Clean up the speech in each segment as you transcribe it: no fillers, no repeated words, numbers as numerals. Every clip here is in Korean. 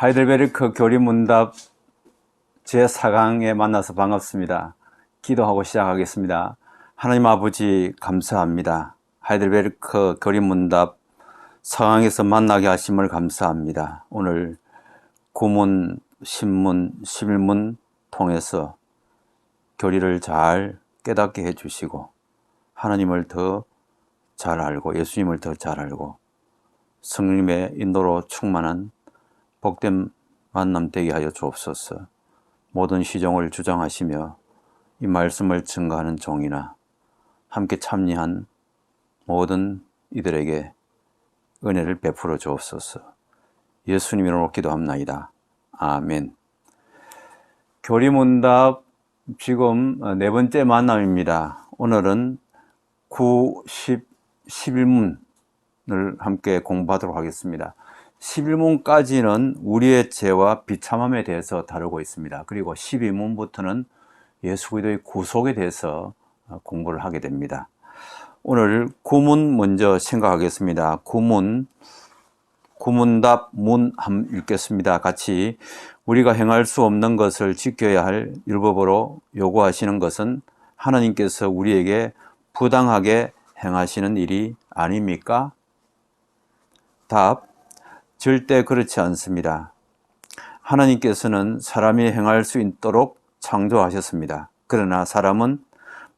하이델베르크 교리문답 제4강에 만나서 반갑습니다. 기도하고 시작하겠습니다. 하나님 아버지 감사합니다. 하이델베르크 교리문답 4강에서 만나게 하심을 감사합니다. 오늘 구문, 신문, 11문 통해서 교리를 잘 깨닫게 해주시고 하나님을 더 잘 알고 예수님을 더 잘 알고 성령님의 인도로 충만한 복된 만남 되게 하여 주옵소서. 모든 시종을 주장하시며 이 말씀을 증거하는 종이나 함께 참여한 모든 이들에게 은혜를 베풀어 주옵소서. 예수님 이름으로 기도합나이다. 아멘. 교리문답 지금 네 번째 만남입니다. 오늘은 9, 10, 11문을 함께 공부하도록 하겠습니다. 11문까지는 우리의 죄와 비참함에 대해서 다루고 있습니다. 그리고 12문부터는 예수 그리스도의 구속에 대해서 공부를 하게 됩니다. 오늘 9문 먼저 생각하겠습니다. 9문, 구문답 문 한번 읽겠습니다. 같이. 우리가 행할 수 없는 것을 지켜야 할 율법으로 요구하시는 것은 하나님께서 우리에게 부당하게 행하시는 일이 아닙니까? 답, 절대 그렇지 않습니다. 하나님께서는 사람이 행할 수 있도록 창조하셨습니다. 그러나 사람은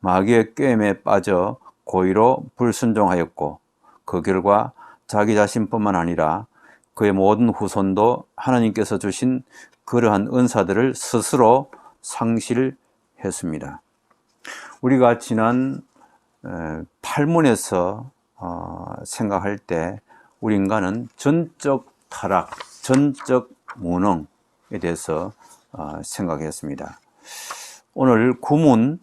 마귀의 꾀임에 빠져 고의로 불순종하였고 그 결과 자기 자신뿐만 아니라 그의 모든 후손도 하나님께서 주신 그러한 은사들을 스스로 상실했습니다. 우리가 지난 8문에서 생각할 때 우리 인간은 전적 타락, 전적 무능에 대해서 생각했습니다. 오늘 9문,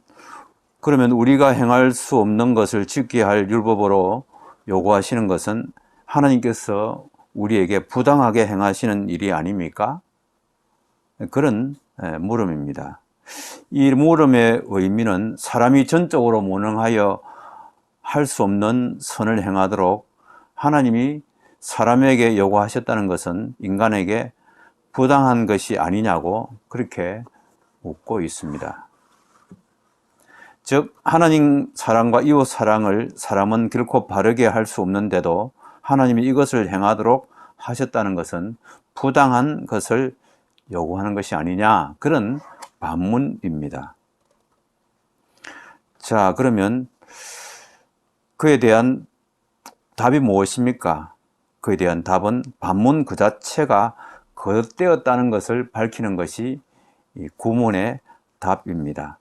그러면 우리가 행할 수 없는 것을 지켜야 할 율법으로 요구하시는 것은 하나님께서 우리에게 부당하게 행하시는 일이 아닙니까? 그런 물음입니다. 이 물음의 의미는 사람이 전적으로 무능하여 할 수 없는 선을 행하도록 하나님이 사람에게 요구하셨다는 것은 인간에게 부당한 것이 아니냐고 그렇게 묻고 있습니다. 즉 하나님 사랑과 이웃 사랑을 사람은 결코 바르게 할 수 없는데도 하나님이 이것을 행하도록 하셨다는 것은 부당한 것을 요구하는 것이 아니냐, 그런 반문입니다. 자, 그러면 그에 대한 답이 무엇입니까? 그에 대한 답은 반문 그 자체가 거듭되었다는 것을 밝히는 것이 이 구문의 답입니다.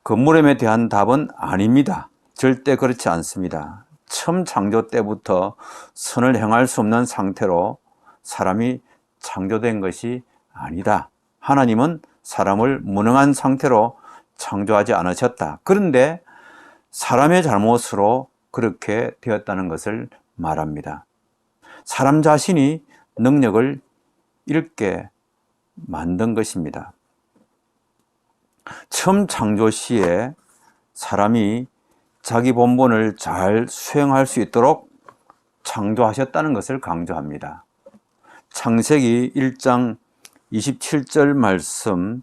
그 물음에 대한 답은 아닙니다. 절대 그렇지 않습니다. 처음 창조 때부터 선을 행할 수 없는 상태로 사람이 창조된 것이 아니다. 하나님은 사람을 무능한 상태로 창조하지 않으셨다. 그런데 사람의 잘못으로 그렇게 되었다는 것을 말합니다. 사람 자신이 능력을 잃게 만든 것입니다. 처음 창조 시에 사람이 자기 본분을 잘 수행할 수 있도록 창조하셨다는 것을 강조합니다. 창세기 1장 27절 말씀,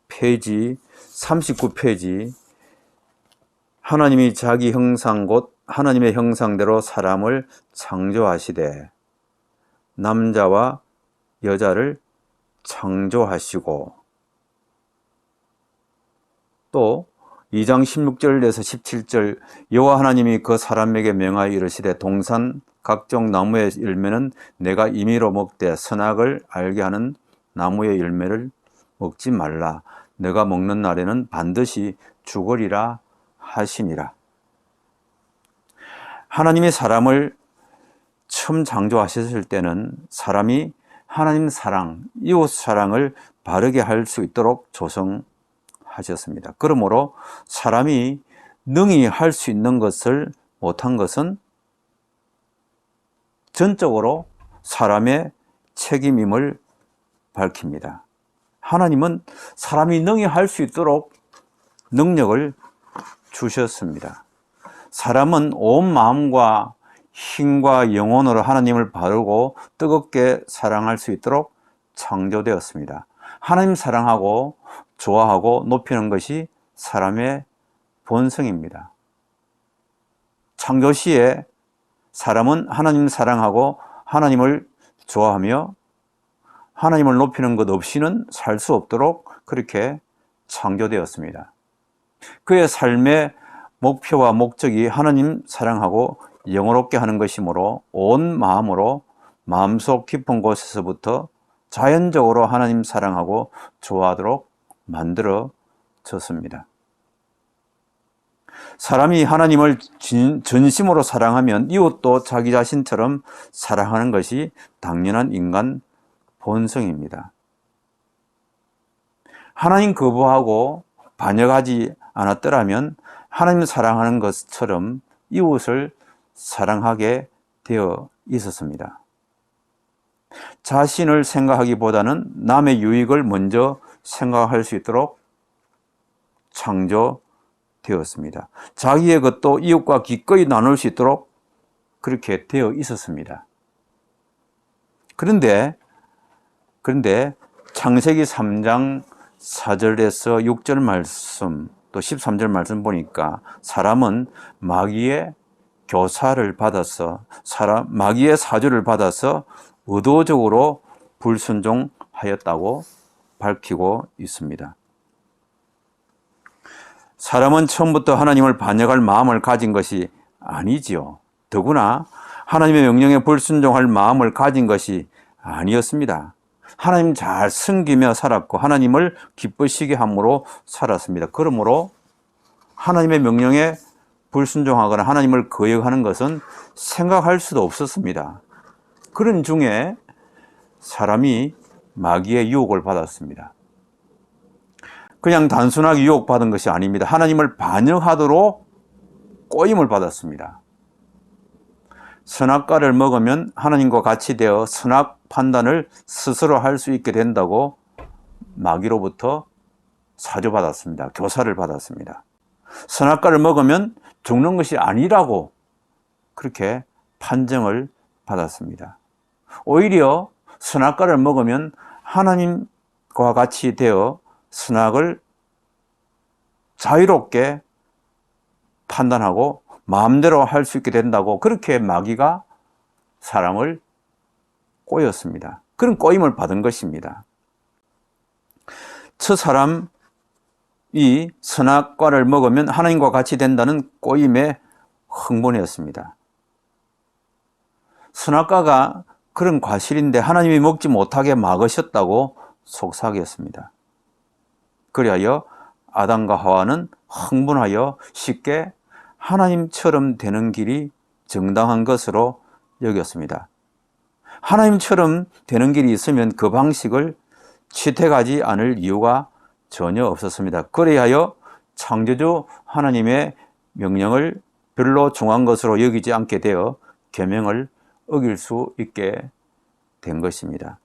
페이지 39페이지. 하나님이 자기 형상 곧 하나님의 형상대로 사람을 창조하시되 남자와 여자를 창조하시고, 또 2장 16절에서 17절 여호와 하나님이 그 사람에게 명하여 이르시되 동산 각종 나무의 열매는 내가 임의로 먹되 선악을 알게 하는 나무의 열매를 먹지 말라. 내가 먹는 날에는 반드시 죽으리라 하시니라. 하나님이 사람을 처음 창조하셨을 때는 사람이 하나님 사랑, 이웃 사랑을 바르게 할 수 있도록 조성하셨습니다. 그러므로 사람이 능히 할 수 있는 것을 못한 것은 전적으로 사람의 책임임을 밝힙니다. 하나님은 사람이 능히 할 수 있도록 능력을 주셨습니다. 사람은 온 마음과 힘과 영혼으로 하나님을 바르고 뜨겁게 사랑할 수 있도록 창조되었습니다. 하나님 사랑하고 좋아하고 높이는 것이 사람의 본성입니다. 창조 시에 사람은 하나님 사랑하고 하나님을 좋아하며 하나님을 높이는 것 없이는 살 수 없도록 그렇게 창조되었습니다. 그의 삶의 목표와 목적이 하나님 사랑하고 영원롭게 하는 것이므로 온 마음으로 마음속 깊은 곳에서부터 자연적으로 하나님 사랑하고 좋아하도록 만들어졌습니다. 사람이 하나님을 전심으로 사랑하면 이웃도 자기 자신처럼 사랑하는 것이 당연한 인간 본성입니다. 하나님 거부하고 반역하지 않았더라면 하나님 사랑하는 것처럼 이웃을 사랑하게 되어 있었습니다. 자신을 생각하기보다는 남의 유익을 먼저 생각할 수 있도록 창조되었습니다. 자기의 것도 이웃과 기꺼이 나눌 수 있도록 그렇게 되어 있었습니다. 그런데 창세기 3장 4절에서 6절 말씀 또 13절 말씀 보니까 사람은 마귀의 교사를 받아서 마귀의 사주를 받아서 의도적으로 불순종하였다고 밝히고 있습니다. 사람은 처음부터 하나님을 반역할 마음을 가진 것이 아니지요. 더구나 하나님의 명령에 불순종할 마음을 가진 것이 아니었습니다. 하나님 잘 섬기며 살았고 하나님을 기쁘시게 함으로 살았습니다. 그러므로 하나님의 명령에 불순종하거나 하나님을 거역하는 것은 생각할 수도 없었습니다. 그런 중에 사람이 마귀의 유혹을 받았습니다. 그냥 단순하게 유혹받은 것이 아닙니다. 하나님을 반역하도록 꼬임을 받았습니다. 선악과를 먹으면 하나님과 같이 되어 선악 판단을 스스로 할 수 있게 된다고 마귀로부터 사주받았습니다. 교사를 받았습니다. 선악과를 먹으면 죽는 것이 아니라고 그렇게 판정을 받았습니다. 오히려 선악과를 먹으면 하나님과 같이 되어 선악을 자유롭게 판단하고 마음대로 할 수 있게 된다고 그렇게 마귀가 사람을 꼬였습니다. 그런 꼬임을 받은 것입니다. 첫 사람이 선악과를 먹으면 하나님과 같이 된다는 꼬임에 흥분했습니다. 선악과가 그런 과실인데 하나님이 먹지 못하게 막으셨다고 속삭였습니다. 그리하여 아담과 하와는 흥분하여 쉽게 하나님처럼 되는 길이 정당한 것으로 여겼습니다. 하나님처럼 되는 길이 있으면 그 방식을 채택하지 않을 이유가 전혀 없었습니다. 그리하여 창조주 하나님의 명령을 별로 중요한 것으로 여기지 않게 되어 계명을 어길 수 있게 된 것입니다.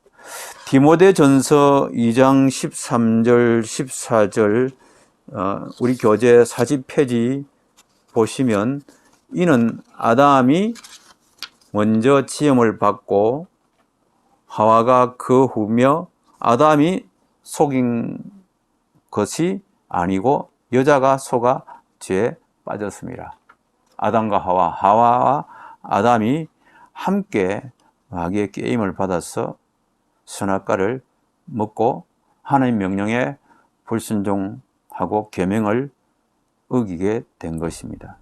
디모데전서 2장 13절 14절 우리 교재 40페이지 보시면 이는 아담이 먼저 지음을 받고 하와가 그 후며 아담이 속인 것이 아니고 여자가 속아 죄에 빠졌습니다. 아담과 하와와 아담이 함께 마귀의 게임을 받아서 선악과를 먹고 하나님 명령에 불순종하고 계명을 어기게 된 것입니다.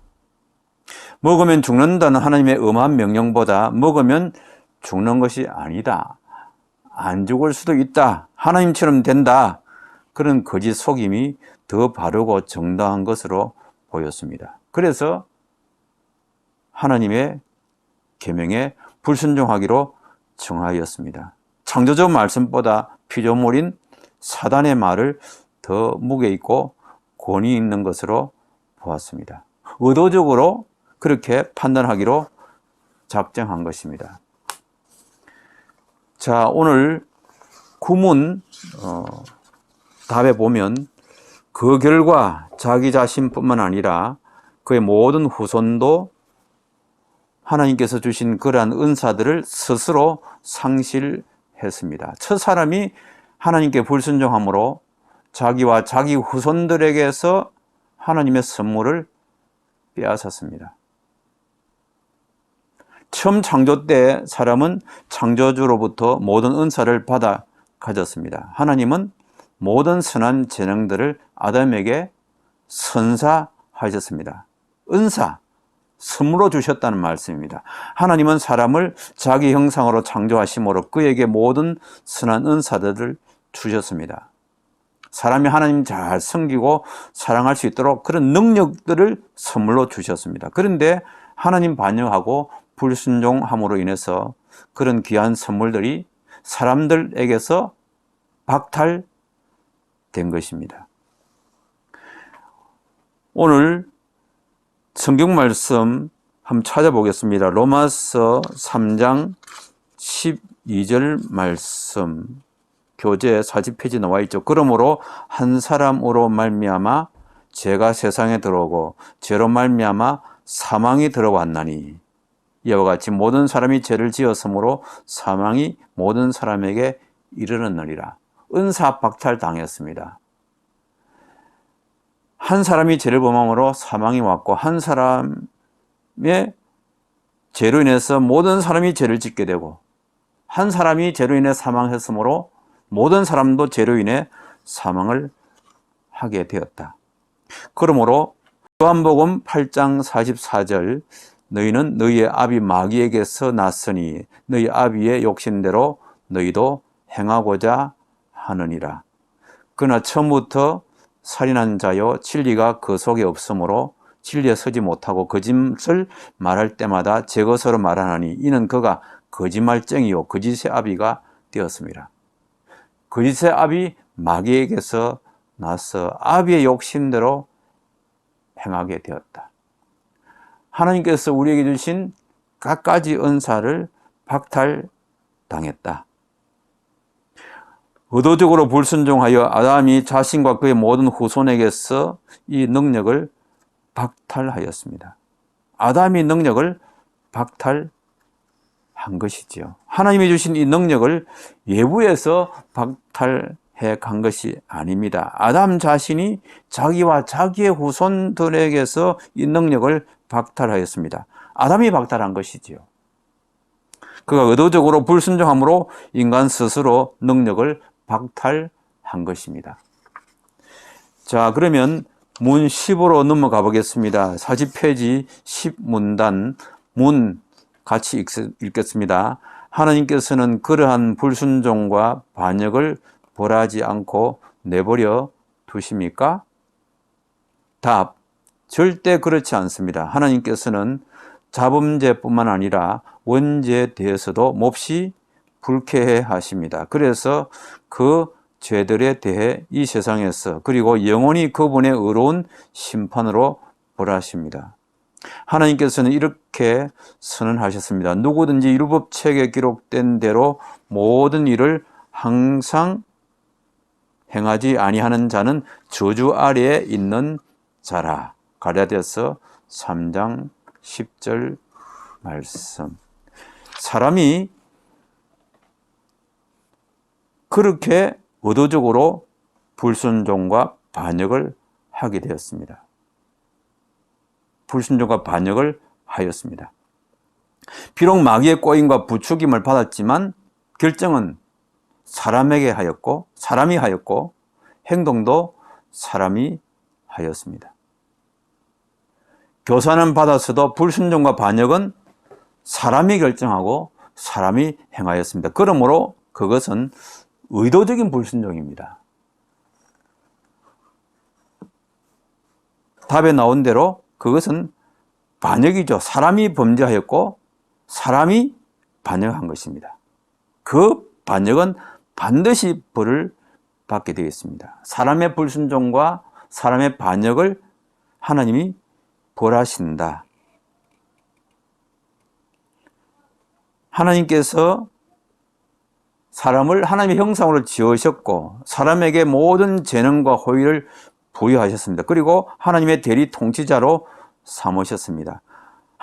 먹으면 죽는다는 하나님의 엄한 명령보다 먹으면 죽는 것이 아니다, 안 죽을 수도 있다, 하나님처럼 된다, 그런 거짓 속임이 더 바르고 정당한 것으로 보였습니다. 그래서 하나님의 계명에 불순종하기로 정하였습니다. 창조주 말씀보다 피조물인 사단의 말을 더 무게 있고 권위 있는 것으로 보았습니다. 의도적으로 그렇게 판단하기로 작정한 것입니다. 자, 오늘 구문 답에 보면 그 결과 자기 자신뿐만 아니라 그의 모든 후손도 하나님께서 주신 그러한 은사들을 스스로 상실했습니다. 첫 사람이 하나님께 불순종함으로 자기와 자기 후손들에게서 하나님의 선물을 빼앗았습니다. 처음 창조 때 사람은 창조주로부터 모든 은사를 받아 가졌습니다. 하나님은 모든 선한 재능들을 아담에게 선사하셨습니다. 은사, 선물로 주셨다는 말씀입니다. 하나님은 사람을 자기 형상으로 창조하심으로 그에게 모든 선한 은사들을 주셨습니다. 사람이 하나님 잘 섬기고 사랑할 수 있도록 그런 능력들을 선물로 주셨습니다. 그런데 하나님 반역하고 불순종함으로 인해서 그런 귀한 선물들이 사람들에게서 박탈된 것입니다. 오늘 성경 말씀 한번 찾아보겠습니다. 로마서 3장 12절 말씀, 교재 40페이지 나와 있죠. 그러므로 한 사람으로 말미암아 죄가 세상에 들어오고 죄로 말미암아 사망이 들어왔나니 이와 같이 모든 사람이 죄를 지었으므로 사망이 모든 사람에게 이르렀느니라. 은사 박탈당했습니다. 한 사람이 죄를 범함으로 사망이 왔고 한 사람의 죄로 인해서 모든 사람이 죄를 짓게 되고 한 사람이 죄로 인해 사망했으므로 모든 사람도 죄로 인해 사망을 하게 되었다. 그러므로 요한복음 8장 44절 너희는 너희의 아비 마귀에게서 났으니 너희 아비의 욕심대로 너희도 행하고자 하느니라. 그러나 처음부터 살인한 자요 진리가 그 속에 없으므로 진리에 서지 못하고 거짓을 말할 때마다 제 것으로 말하나니 이는 그가 거짓말쟁이요 거짓의 아비가 되었습니다. 거짓의 아비 마귀에게서 나서 아비의 욕심대로 행하게 되었다. 하나님께서 우리에게 주신 갖가지 은사를 박탈당했다. 의도적으로 불순종하여 아담이 자신과 그의 모든 후손에게서 이 능력을 박탈하였습니다. 아담이 능력을 박탈한 것이지요. 하나님이 주신 이 능력을 외부에서 박탈해 간 것이 아닙니다. 아담 자신이 자기와 자기의 후손들에게서 이 능력을 박탈하였습니다. 아담이 박탈한 것이지요. 그가 의도적으로 불순종함으로 인간 스스로 능력을 박탈한 것입니다. 자, 그러면 문 10으로 넘어가 보겠습니다. 40페이지 10문단 문 같이 읽겠습니다. 하나님께서는 그러한 불순종과 반역을 벌하지 않고 내버려 두십니까? 답, 절대 그렇지 않습니다. 하나님께서는 자범죄뿐만 아니라 원죄에 대해서도 몹시 불쾌해 하십니다. 그래서 그 죄들에 대해 이 세상에서 그리고 영원히 그분의 의로운 심판으로 벌하십니다. 하나님께서는 이렇게 선언하셨습니다. 누구든지 율법책에 기록된 대로 모든 일을 항상 행하지 아니하는 자는 저주 아래에 있는 자라. 갈라디아서 3장 10절 말씀. 사람이 그렇게 의도적으로 불순종과 반역을 하게 되었습니다. 불순종과 반역을 하였습니다. 비록 마귀의 꼬임과 부추김을 받았지만 결정은 사람이 하였고 행동도 사람이 하였습니다. 교사는 받았어도 불순종과 반역은 사람이 결정하고 사람이 행하였습니다. 그러므로 그것은 의도적인 불순종입니다. 답에 나온 대로 그것은 반역이죠. 사람이 범죄하였고 사람이 반역한 것입니다. 그 반역은 반드시 벌을 받게 되겠습니다. 사람의 불순종과 사람의 반역을 하나님이 벌하신다. 하나님께서 사람을 하나님의 형상으로 지으셨고 사람에게 모든 재능과 호의를 부여하셨습니다. 그리고 하나님의 대리 통치자로 삼으셨습니다.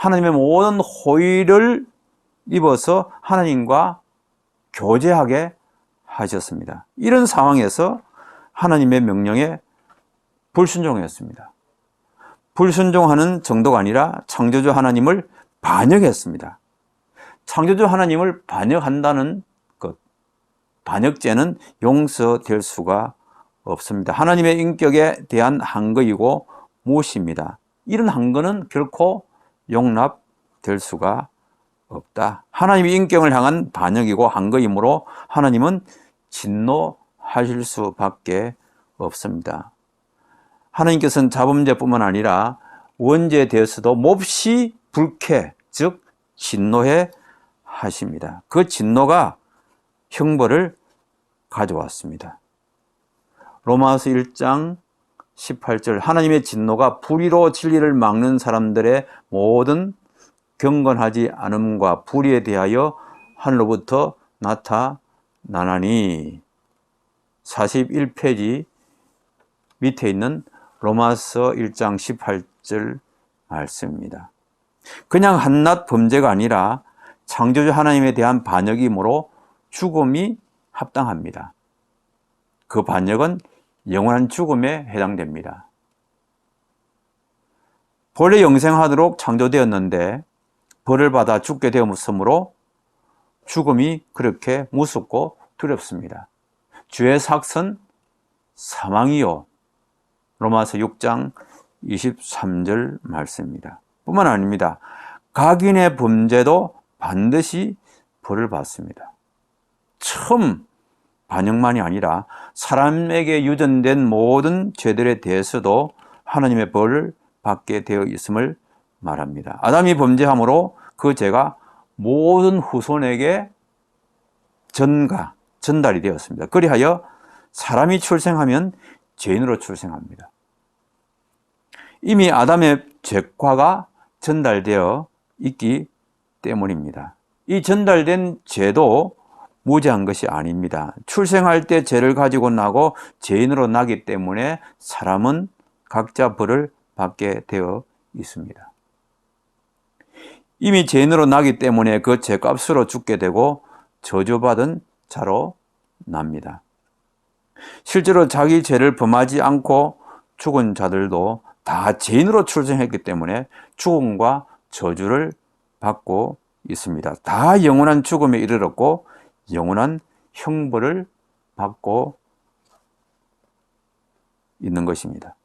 하나님의 모든 호의를 입어서 하나님과 교제하게 하셨습니다. 이런 상황에서 하나님의 명령에 불순종했습니다. 불순종하는 정도가 아니라 창조주 하나님을 반역했습니다. 창조주 하나님을 반역한다는 것, 반역죄는 용서될 수가 없습니다. 하나님의 인격에 대한 항거이고 무시입니다. 이런 항거는 결코 용납될 수가 없다. 하나님의 인격을 향한 반역이고 항거이므로 하나님은 진노하실 수밖에 없습니다. 하나님께서는 자범죄뿐만 아니라 원죄에 대해서도 몹시 불쾌, 즉 진노해 하십니다. 그 진노가 형벌을 가져왔습니다. 로마서 1장 18절 하나님의 진노가 불의로 진리를 막는 사람들의 모든 경건하지 않음과 불의에 대하여 하늘로부터 나타나나니 41페이지 밑에 있는 로마서 1장 18절 말씀입니다. 그냥 한낱 범죄가 아니라 창조주 하나님에 대한 반역이므로 죽음이 합당합니다. 그 반역은 영원한 죽음에 해당됩니다. 본래 영생하도록 창조되었는데 벌을 받아 죽게 되었으므로 죽음이 그렇게 무섭고 두렵습니다. 죄의 삭은 사망이요. 로마서 6장 23절 말씀입니다. 뿐만 아닙니다. 각인의 범죄도 반드시 벌을 받습니다. 처음 반역만이 아니라 사람에게 유전된 모든 죄들에 대해서도 하나님의 벌을 받게 되어 있음을 말합니다. 아담이 범죄함으로 그 죄가 모든 후손에게 전달이 되었습니다. 그리하여 사람이 출생하면 죄인으로 출생합니다. 이미 아담의 죄과가 전달되어 있기 때문입니다. 이 전달된 죄도 무죄한 것이 아닙니다. 출생할 때 죄를 가지고 나고 죄인으로 나기 때문에 사람은 각자 벌을 받게 되어 있습니다. 이미 죄인으로 나기 때문에 그 죄값으로 죽게 되고 저주받은 자로 납니다. 실제로 자기 죄를 범하지 않고 죽은 자들도 다 죄인으로 출생했기 때문에 죽음과 저주를 받고 있습니다. 다 영원한 죽음에 이르렀고 영원한 형벌을 받고 있는 것입니다.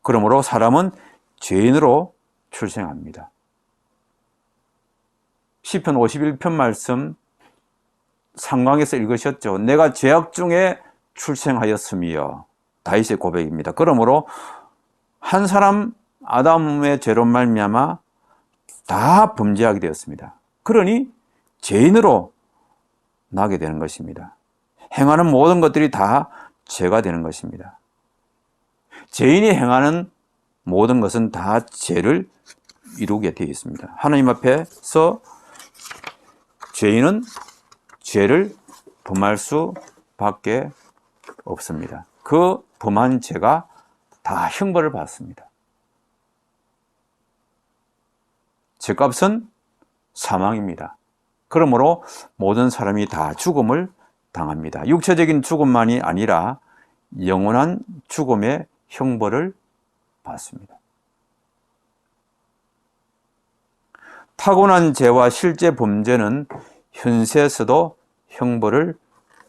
그러므로 사람은 죄인으로 출생합니다. 시편 51편 말씀 상강에서 읽으셨죠. 내가 죄악 중에 출생하였으며 다윗의 고백입니다. 그러므로 한 사람 아담의 죄로 말미암아 다 범죄하게 되었습니다. 그러니 죄인으로 나게 되는 것입니다. 행하는 모든 것들이 다 죄가 되는 것입니다. 죄인이 행하는 모든 것은 다 죄를 이루게 되어 있습니다. 하나님 앞에서 죄인은 죄를 범할 수밖에 없습니다. 그 범한 죄가 다 형벌을 받습니다. 죄값은 사망입니다. 그러므로 모든 사람이 다 죽음을 당합니다. 육체적인 죽음만이 아니라 영원한 죽음의 형벌을 받습니다. 타고난 죄와 실제 범죄는 현세에서도 형벌을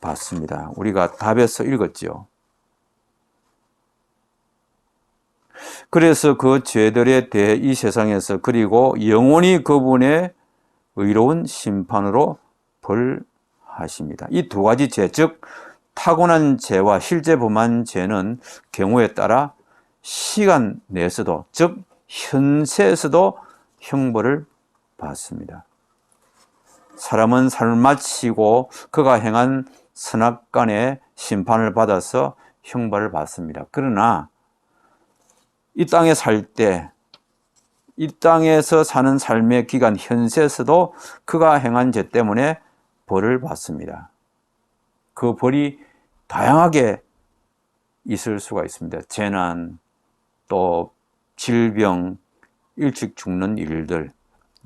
받습니다. 우리가 답에서 읽었지요. 그래서 그 죄들에 대해 이 세상에서 그리고 영원히 그분의 의로운 심판으로 벌하십니다. 이 두 가지 죄, 즉 타고난 죄와 실제 범한 죄는 경우에 따라 시간 내에서도, 즉 현세에서도 형벌을 받습니다. 사람은 삶을 마치고 그가 행한 선악간의 심판을 받아서 형벌을 받습니다. 그러나 이 땅에 살 때, 이 땅에서 사는 삶의 기간 현세에서도 그가 행한 죄 때문에 벌을 받습니다. 그 벌이 다양하게 있을 수가 있습니다. 재난, 또 질병, 일찍 죽는 일들,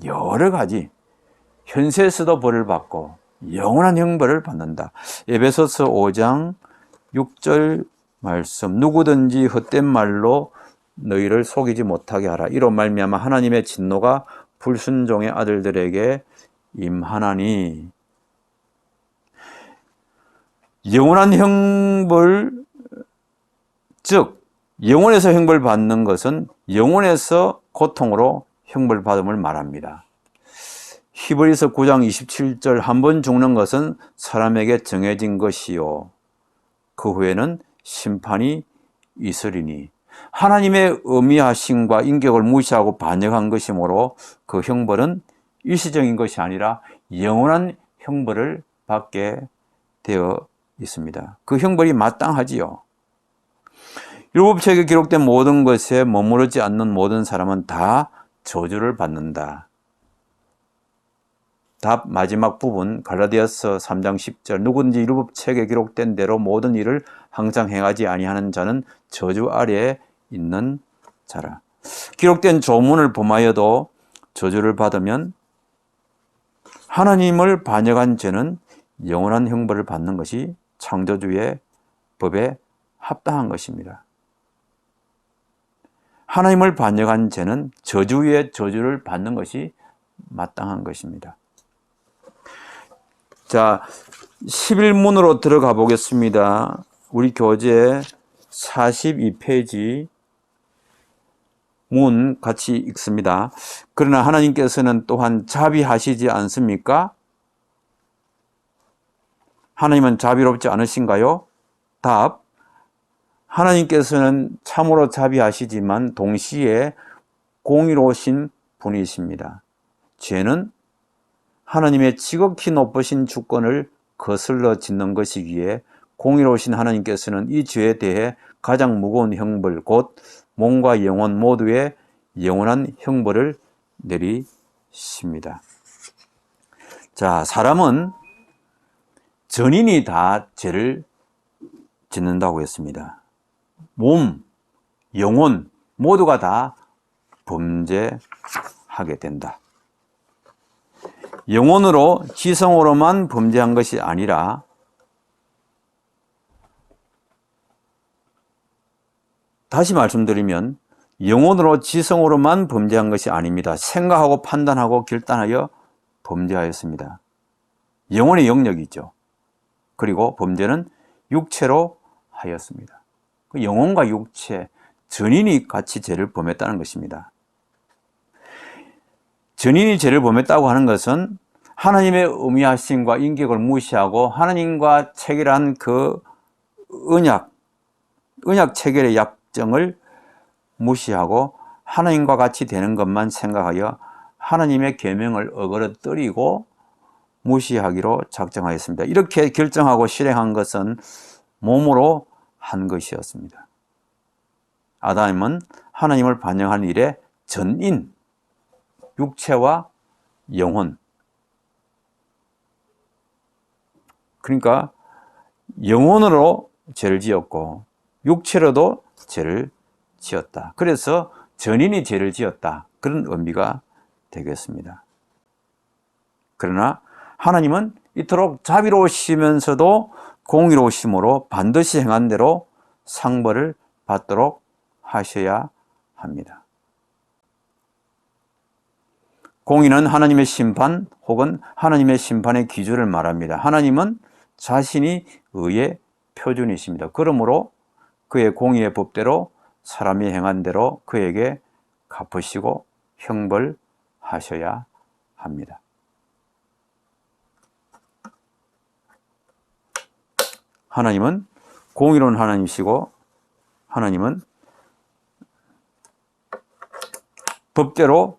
여러 가지 현세에서도 벌을 받고 영원한 형벌을 받는다. 에베소서 5장 6절 말씀, 누구든지 헛된 말로 너희를 속이지 못하게 하라. 이로 말미암아 하나님의 진노가 불순종의 아들들에게 임하나니. 영원한 형벌, 즉 영원에서 형벌 받는 것은 영원에서 고통으로 형벌 받음을 말합니다. 히브리서 9장 27절, 한 번 죽는 것은 사람에게 정해진 것이요 그 후에는 심판이 있으리니. 하나님의 의미하심과 인격을 무시하고 반역한 것이므로 그 형벌은 일시적인 것이 아니라 영원한 형벌을 받게 되어 있습니다. 그 형벌이 마땅하지요. 율법책에 기록된 모든 것에 머무르지 않는 모든 사람은 다 저주를 받는다. 답 마지막 부분 갈라디아서 3장 10절, 누구든지 율법책에 기록된 대로 모든 일을 항상 행하지 아니하는 자는 저주 아래에 있는 자라. 기록된 조문을 범하여도 저주를 받으면 하나님을 반역한 죄는 영원한 형벌을 받는 것이 창조주의 법에 합당한 것입니다. 하나님을 반역한 죄는 저주 위에 저주를 받는 것이 마땅한 것입니다. 자, 11문으로 들어가 보겠습니다. 우리 교재 42페이지 문 같이 읽습니다. 그러나 하나님께서는 또한 자비하시지 않습니까? 하나님은 자비롭지 않으신가요? 답, 하나님께서는 참으로 자비하시지만 동시에 공의로우신 분이십니다. 죄는 하나님의 지극히 높으신 주권을 거슬러 짓는 것이기에 공의로우신 하나님께서는 이 죄에 대해 가장 무거운 형벌, 곧 몸과 영혼 모두의 영원한 형벌을 내리십니다. 자, 사람은 전인이 다 죄를 짓는다고 했습니다. 몸, 영혼 모두가 다 범죄하게 된다. 영혼으로, 지성으로만 범죄한 것이 아니라 다시 말씀드리면 영혼으로, 지성으로만 범죄한 것이 아닙니다. 생각하고 판단하고 결단하여 범죄하였습니다. 영혼의 영역이죠. 그리고 범죄는 육체로 하였습니다. 영혼과 육체, 전인이 같이 죄를 범했다는 것입니다. 전인이 죄를 범했다고 하는 것은 하나님의 의미하심과 인격을 무시하고 하나님과 체결한 그 언약 체결의 약정을 무시하고 하나님과 같이 되는 것만 생각하여 하나님의 계명을 어그러뜨리고 무시하기로 작정하였습니다. 이렇게 결정하고 실행한 것은 몸으로 한 것이었습니다. 아담은 하나님을 반영한 일의 전인, 육체와 영혼, 그러니까 영혼으로 죄를 지었고 육체로도 죄를 지었다. 그래서 전인이 죄를 지었다. 그런 의미가 되겠습니다. 그러나 하나님은 이토록 자비로우시면서도 공의로우심으로 반드시 행한 대로 상벌을 받도록 하셔야 합니다. 공의는 하나님의 심판 혹은 하나님의 심판의 기준을 말합니다. 하나님은 자신이 의의 표준이십니다. 그러므로 그의 공의의 법대로 사람이 행한 대로 그에게 갚으시고 형벌하셔야 합니다. 하나님은 공의로운 하나님이시고 하나님은 법대로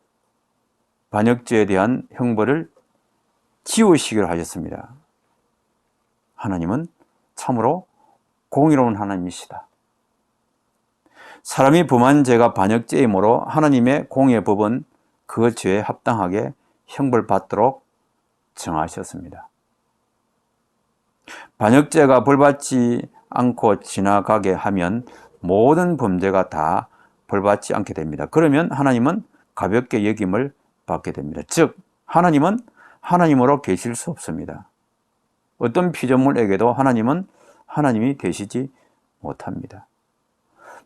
반역죄에 대한 형벌을 지우시기로 하셨습니다. 하나님은 참으로 공의로운 하나님이시다. 사람이 범한 죄가 반역죄이므로 하나님의 공의의 법은 그 죄에 합당하게 형벌받도록 정하셨습니다. 반역죄가 벌받지 않고 지나가게 하면 모든 범죄가 다 벌받지 않게 됩니다. 그러면 하나님은 가볍게 여김을 받게 됩니다. 즉 하나님은 하나님으로 계실 수 없습니다. 어떤 피조물에게도 하나님은 하나님이 되시지 못합니다.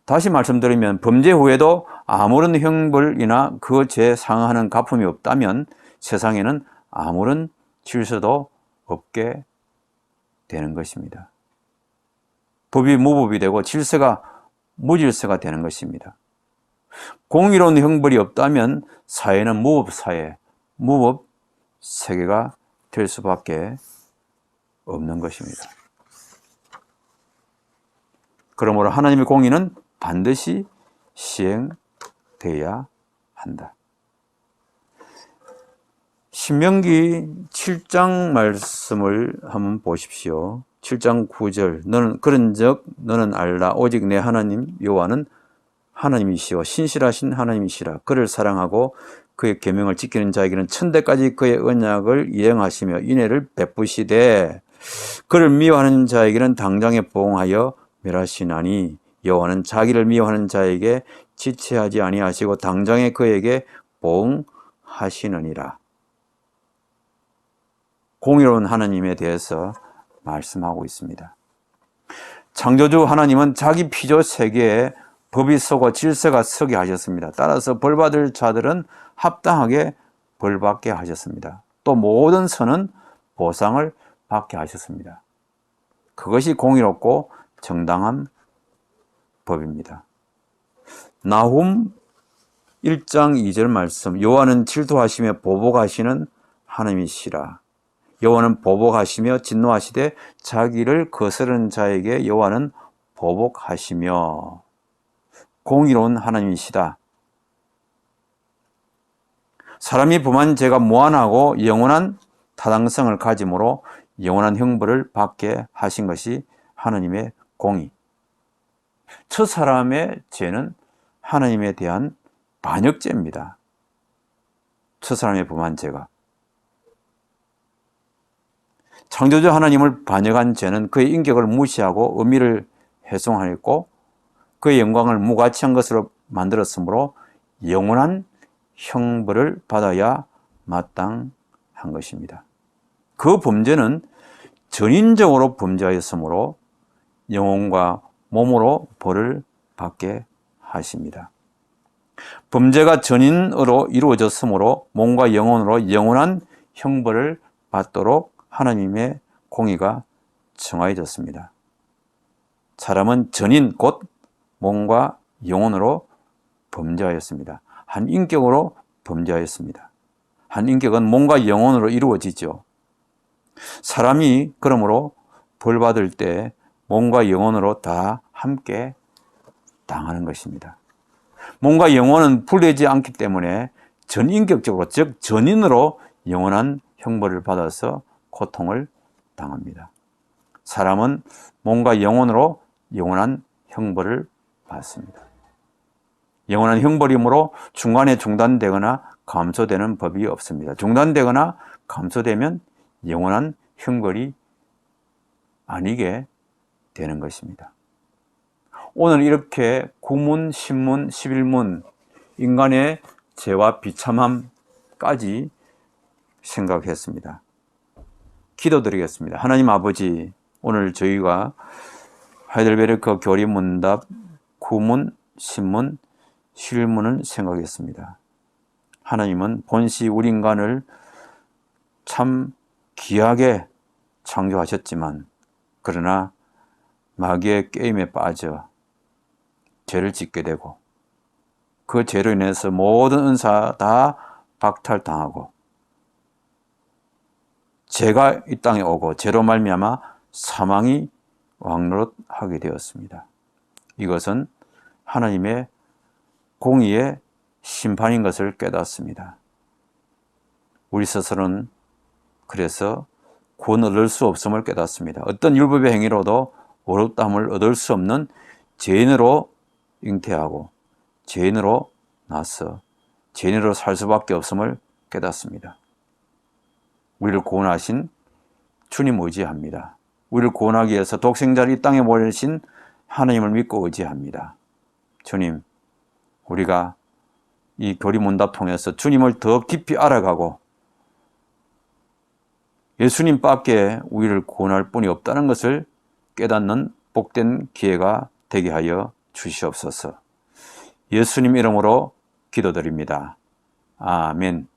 다시 말씀드리면 범죄 후에도 아무런 형벌이나 그 죄에 상응하는 갚음이 없다면 세상에는 아무런 질서도 없게 되는 것입니다. 법이 무법이 되고 질서가 무질서가 되는 것입니다. 공의로운 형벌이 없다면 사회는 무법사회, 무법세계가 될 수밖에 없는 것입니다. 그러므로 하나님의 공의는 반드시 시행되어야 한다. 신명기 7장 말씀을 한번 보십시오. 7장 9절 너는 그런즉 너는 알라 오직 내 하나님 여호와는 하나님이시오 신실하신 하나님이시라. 그를 사랑하고 그의 계명을 지키는 자에게는 천대까지 그의 언약을 이행하시며 인애를 베푸시되 그를 미워하는 자에게는 당장에 보응하여 멸하시나니 여호와는 자기를 미워하는 자에게 지체하지 아니하시고 당장에 그에게 보응하시느니라. 공의로운 하나님에 대해서 말씀하고 있습니다. 창조주 하나님은 자기 피조 세계에 법이 서고 질서가 서게 하셨습니다. 따라서 벌받을 자들은 합당하게 벌받게 하셨습니다. 또 모든 선은 보상을 받게 하셨습니다. 그것이 공의롭고 정당한 법입니다. 나훔 1장 2절 말씀 여호와는 질투하시며 보복하시는 하나님이시라. 여호와는 보복하시며 진노하시되 자기를 거스르는 자에게 여호와는 보복하시며 공의로운 하나님이시다. 사람이 범한 죄가 무한하고 영원한 타당성을 가지므로 영원한 형벌을 받게 하신 것이 하나님의 공의. 첫 사람의 죄는 하나님에 대한 반역죄입니다. 첫 사람이 범한 죄가. 창조주 하나님을 반역한 죄는 그의 인격을 무시하고 의미를 훼손하였고 그의 영광을 무가치한 것으로 만들었으므로 영원한 형벌을 받아야 마땅한 것입니다. 그 범죄는 전인적으로 범죄하였으므로 영혼과 몸으로 벌을 받게 하십니다. 범죄가 전인으로 이루어졌으므로 몸과 영혼으로 영원한 형벌을 받도록 하나님의 공의가 정하여졌습니다. 사람은 전인 곧 몸과 영혼으로 범죄하였습니다. 한 인격으로 범죄하였습니다. 한 인격은 몸과 영혼으로 이루어지죠. 사람이 그러므로 벌받을 때 몸과 영혼으로 다 함께 당하는 것입니다. 몸과 영혼은 분리되지 않기 때문에 전인격적으로 즉 전인으로 영원한 형벌을 받아서 고통을 당합니다. 사람은 몸과 영혼으로 영원한 형벌을 받습니다. 영원한 형벌이므로 중간에 중단되거나 감소되는 법이 없습니다. 중단되거나 감소되면 영원한 형벌이 아니게 되는 것입니다. 오늘 이렇게 구문, 신문, 11문, 인간의 죄와 비참함까지 생각했습니다. 기도드리겠습니다. 하나님 아버지, 오늘 저희가 하이델베르크 교리문답 구문, 신문, 11문을 생각했습니다. 하나님은 본시 우리 인간을 참 귀하게 창조하셨지만 그러나 마귀의 게임에 빠져 죄를 짓게 되고 그 죄로 인해서 모든 은사 다 박탈당하고 죄가 이 땅에 오고 죄로 말미암아 사망이 왕노릇하게 되었습니다. 이것은 하나님의 공의의 심판인 것을 깨닫습니다. 우리 스스로는 그래서 구원 얻을 수 없음을 깨닫습니다. 어떤 율법의 행위로도 어렵다함을 얻을 수 없는 죄인으로 잉태하고 죄인으로 나서 죄인으로 살 수밖에 없음을 깨닫습니다. 우리를 구원하신 주님 의지합니다. 우리를 구원하기 위해서 독생자를 이 땅에 보내신 하나님을 믿고 의지합니다. 주님, 우리가 이 교리문답 통해서 주님을 더 깊이 알아가고 예수님밖에 우리를 구원할 분이 없다는 것을 깨닫는 복된 기회가 되게 하여 주시옵소서. 예수님 이름으로 기도드립니다. 아멘.